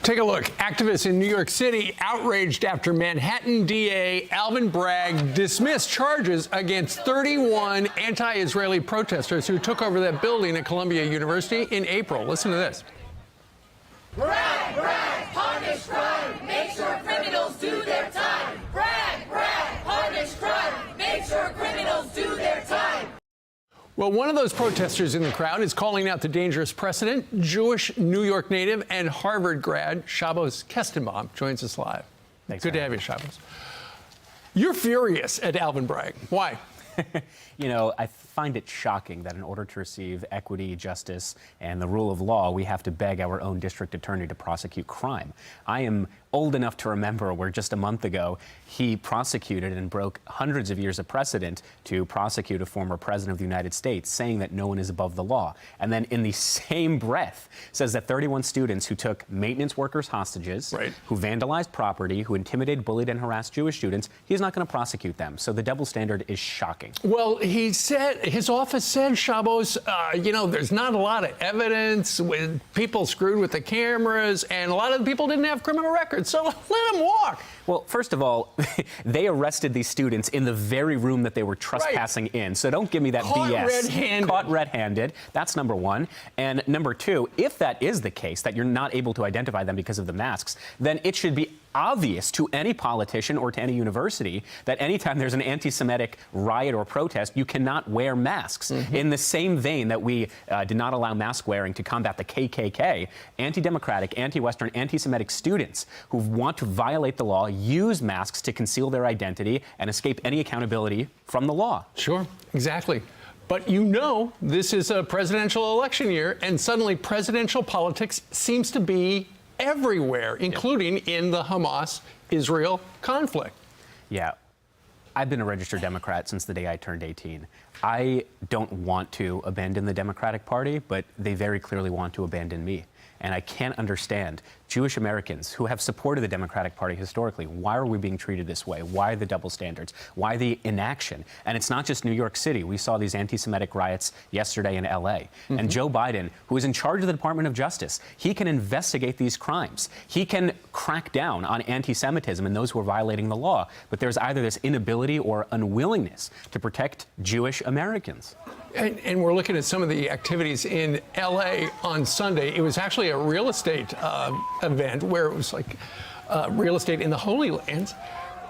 Take a look. Activists in New York City outraged after Manhattan DA Alvin Bragg dismissed charges against 31 anti-Israeli protesters who took over that building at Columbia University in April. Listen to this. Bragg, Bragg, punish crime, make sure criminals do their time. Bragg, Bragg, punish crime, make sure criminals do their time. Well, one of those protesters in the crowd is calling out the dangerous precedent. Jewish New York native and Harvard grad Shabbos Kestenbaum joins us live. Thanks. Good to have you, Shabbos. You're furious at Alvin Bragg. Why? You know, I find it shocking that in order to receive equity, justice, and the rule of law, we have to beg our own district attorney to prosecute crime. I am old enough to remember where just a month ago he prosecuted and broke hundreds of years of precedent to prosecute a former president of the United States, saying that no one is above the law. And then in the same breath says that 31 students who took maintenance workers hostages, who vandalized property, who intimidated, bullied, and harassed Jewish students, he's not going to prosecute them. So the double standard is shocking. Well, he said, his office said, Shabbos, you know, there's not a lot of evidence with people screwed with the cameras, and a lot of the people didn't have criminal records, so let them walk. Well, first of all, they arrested these students in the very room that they were trespassing in, so don't give me that BS. Red-handed. Caught red-handed. That's number one. And number two, if that is the case, that you're not able to identify them because of the masks, then it should be obvious to any politician or to any university that anytime there's an anti-Semitic riot or protest, you cannot wear masks. In the same vein that we did not allow mask wearing to combat the KKK, anti-democratic, anti-Western, anti-Semitic students who want to violate the law use masks to conceal their identity and escape any accountability from the law. Sure, exactly. But you know, this is a presidential election year, and suddenly presidential politics seems to be everywhere, including in the Hamas-Israel conflict. Yeah. I've been a registered Democrat since the day I turned 18. I don't want to abandon the Democratic Party, but they very clearly want to abandon me. And I can't understand Jewish Americans who have supported the Democratic Party historically. Why are we being treated this way? Why the double standards? Why the inaction? And it's not just New York City. We saw these anti-Semitic riots yesterday in LA. And Joe Biden, who is in charge of the Department of Justice, he can investigate these crimes. He can crack down on anti-Semitism and those who are violating the law. But there's either this inability or unwillingness to protect Jewish Americans. And we're looking at some of the activities in L.A. on Sunday. It was actually a real estate event where it was like real estate in the Holy Lands,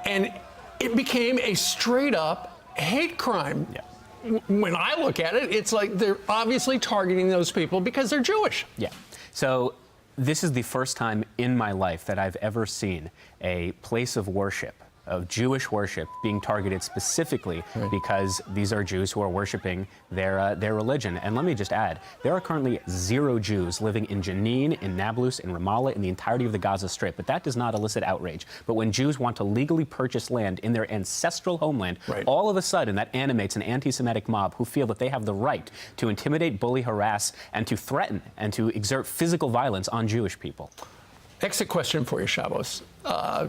and it became a straight-up hate crime. Yeah. When I look at it, it's like they're obviously targeting those people because they're Jewish. Yeah. So this is the first time in my life that I've ever seen a place of worship, of Jewish worship, being targeted specifically because these are Jews who are worshiping their religion. And let me just add, there are currently 0 Jews living in Jenin, in Nablus, in Ramallah, in the entirety of the Gaza Strip. But that does not elicit outrage. But when Jews want to legally purchase land in their ancestral homeland, all of a sudden that animates an anti-Semitic mob who feel that they have the right to intimidate, bully, harass, and to threaten and to exert physical violence on Jewish people. Exit question for you, Shabbos.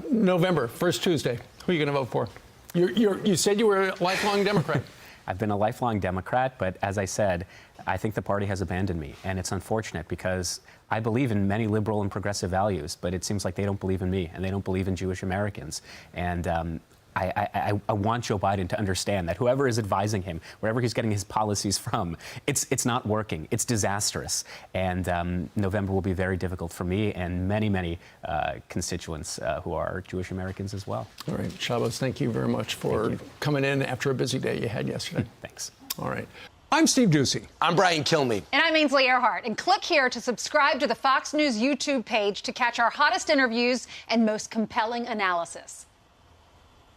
November, first Tuesday. Who are you going to vote for? You said you were a lifelong Democrat. I've been a lifelong Democrat, but as I said, I think the party has abandoned me. And it's unfortunate because I believe in many liberal and progressive values, but it seems like they don't believe in me and they don't believe in Jewish Americans. And I want Joe Biden to understand that whoever is advising him, wherever he's getting his policies from, it's not working. It's disastrous. And November will be very difficult for me and many, many constituents who are Jewish Americans as well. All right. Shabbos, thank you very much for coming in after a busy day you had yesterday. Thanks. All right. I'm Steve Ducey. I'm Brian Kilmeade. And I'm Ainsley Earhart. And click here to subscribe to the Fox News YouTube page to catch our hottest interviews and most compelling analysis.